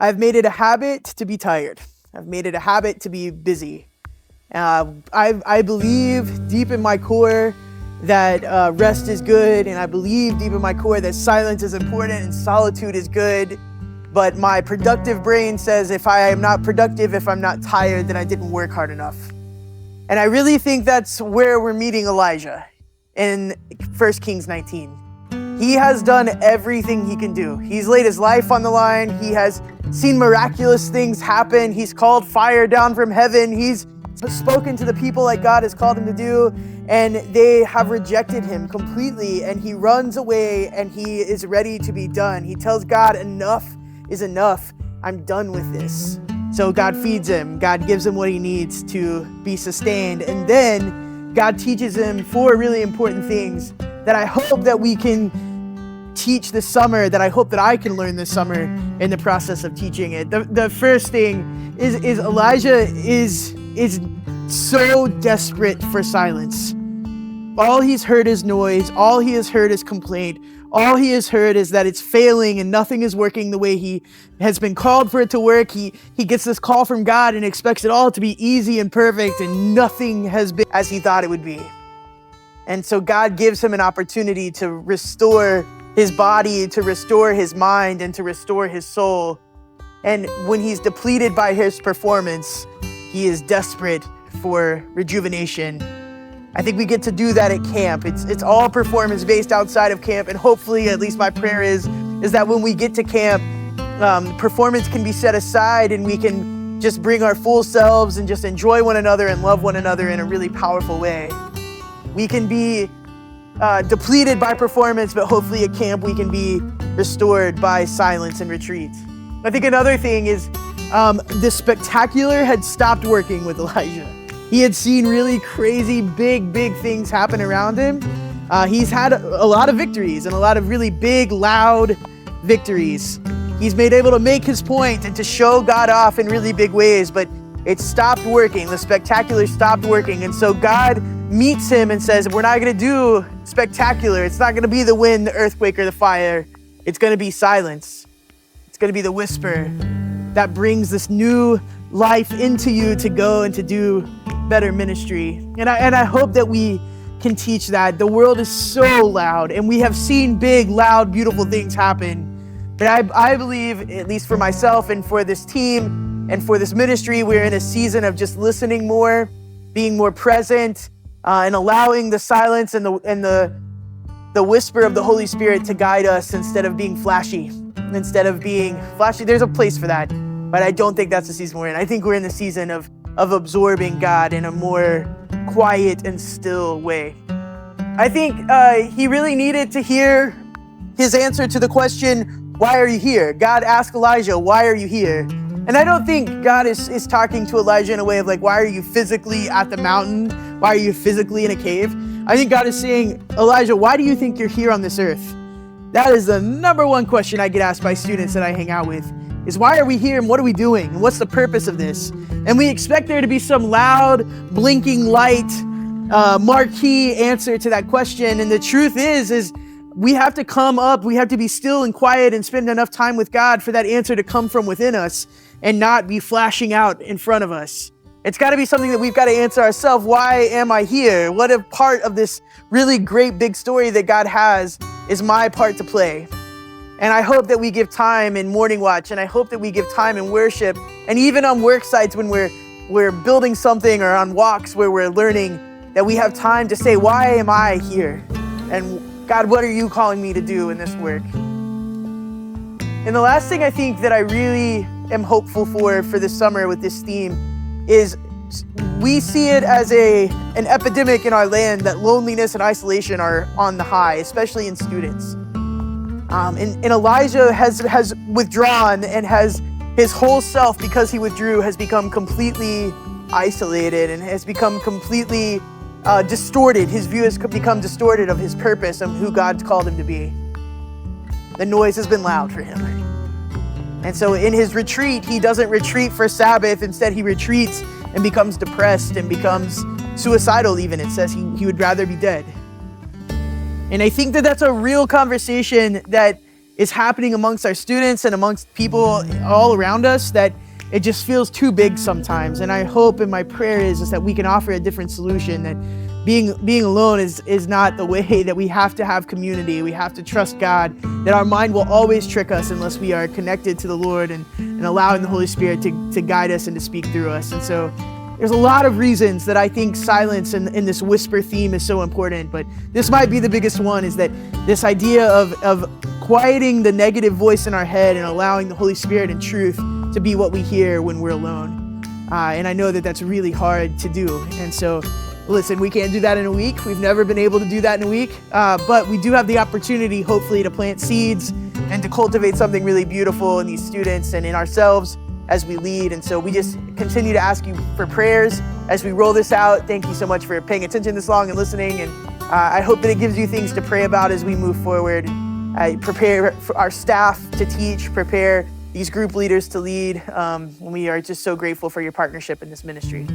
I've made it a habit to be tired. I've made it a habit to be busy. I believe deep in my core that rest is good, and I believe deep in my core that silence is important and solitude is good. But my productive brain says if I am not productive, if I'm not tired, then I didn't work hard enough. And I really think that's where we're meeting Elijah in 1 Kings 19. He has done everything he can do. He's laid his life on the line. He has seen miraculous things happen. He's called fire down from heaven. He's spoken to the people like God has called him to do, and they have rejected him completely, and he runs away and he is ready to be done. He tells God, enough is enough. I'm done with this. So God feeds him. God gives him what he needs to be sustained. And then God teaches him 4 really important things that I hope that we can teach this summer, that I hope that I can learn this summer in the process of teaching it. The first thing is Elijah is so desperate for silence. All he's heard is noise. All he has heard is complaint. All he has heard is that it's failing and nothing is working the way he has been called for it to work. He gets this call from God and expects it all to be easy and perfect, and nothing has been as he thought it would be. And so God gives him an opportunity to restore his body, to restore his mind, and to restore his soul. And when he's depleted by his performance, he is desperate for rejuvenation. I think we get to do that at camp. It's all performance based outside of camp, and hopefully, at least my prayer is that when we get to camp, performance can be set aside and we can just bring our full selves and just enjoy one another and love one another in a really powerful way. We can be depleted by performance, but hopefully at camp we can be restored by silence and retreat. I think another thing is the spectacular had stopped working with Elijah. He had seen really crazy, big things happen around him. He's had a lot of victories and a lot of really big, loud victories. He's been able to make his point and to show God off in really big ways, but it stopped working. The spectacular stopped working. And so God meets him and says, we're not going to do spectacular. It's not going to be the wind, the earthquake, or the fire. It's going to be silence. It's going to be the whisper that brings this new life into you to go and to do better ministry. And I hope that we can teach that. The world is so loud, and we have seen big, loud, beautiful things happen. But I believe, at least for myself and for this team and for this ministry, we're in a season of just listening more, being more present, and allowing the silence and the whisper of the Holy Spirit to guide us instead of being flashy. Instead of being flashy, there's a place for that, but I don't think that's the season we're in. I think we're in the season of absorbing God in a more quiet and still way. I think he really needed to hear his answer to the question, why are you here? God asked Elijah, why are you here? And I don't think God is talking to Elijah in a way of like, why are you physically at the mountain? Why are you physically in a cave? I think God is saying, Elijah, why do you think you're here on this earth? That is the number one question I get asked by students that I hang out with, is why are we here and what are we doing? And what's the purpose of this? And we expect there to be some loud, blinking light, marquee answer to that question. And the truth is we have to come up, we have to be still and quiet and spend enough time with God for that answer to come from within us and not be flashing out in front of us. It's got to be something that we've got to answer ourselves. Why am I here? What a part of this really great big story that God has is my part to play. And I hope that we give time in morning watch, and I hope that we give time in worship, and even on work sites when we're building something, or on walks where we're learning, that we have time to say, why am I here? And God, what are you calling me to do in this work? And the last thing I think that I really am hopeful for this summer with this theme is we see it as an epidemic in our land that loneliness and isolation are on the high, especially in students. And Elijah has withdrawn, and has his whole self, because he withdrew, has become completely isolated and has become completely distorted. His view has become distorted of his purpose and who God's called him to be. The noise has been loud for him. And so in his retreat, he doesn't retreat for Sabbath. Instead, he retreats and becomes depressed and becomes suicidal even. It says he would rather be dead. And I think that that's a real conversation that is happening amongst our students and amongst people all around us that it just feels too big sometimes. And I hope, and my prayer is that we can offer a different solution, that being alone is not the way, that we have to have community. We have to trust God, that our mind will always trick us unless we are connected to the Lord and allowing the Holy Spirit to guide us and to speak through us. And so there's a lot of reasons that I think silence and this whisper theme is so important, but this might be the biggest one, is that this idea of quieting the negative voice in our head and allowing the Holy Spirit and truth to be what we hear when we're alone. And I know that that's really hard to do. And so, listen, we can't do that in a week. We've never been able to do that in a week, but we do have the opportunity, hopefully, to plant seeds and to cultivate something really beautiful in these students and in ourselves as we lead. And so we just continue to ask you for prayers as we roll this out. Thank you so much for paying attention this long and listening. And I hope that it gives you things to pray about as we move forward. Prepare for our staff to teach, prepare these group leaders to lead. We are just so grateful for your partnership in this ministry.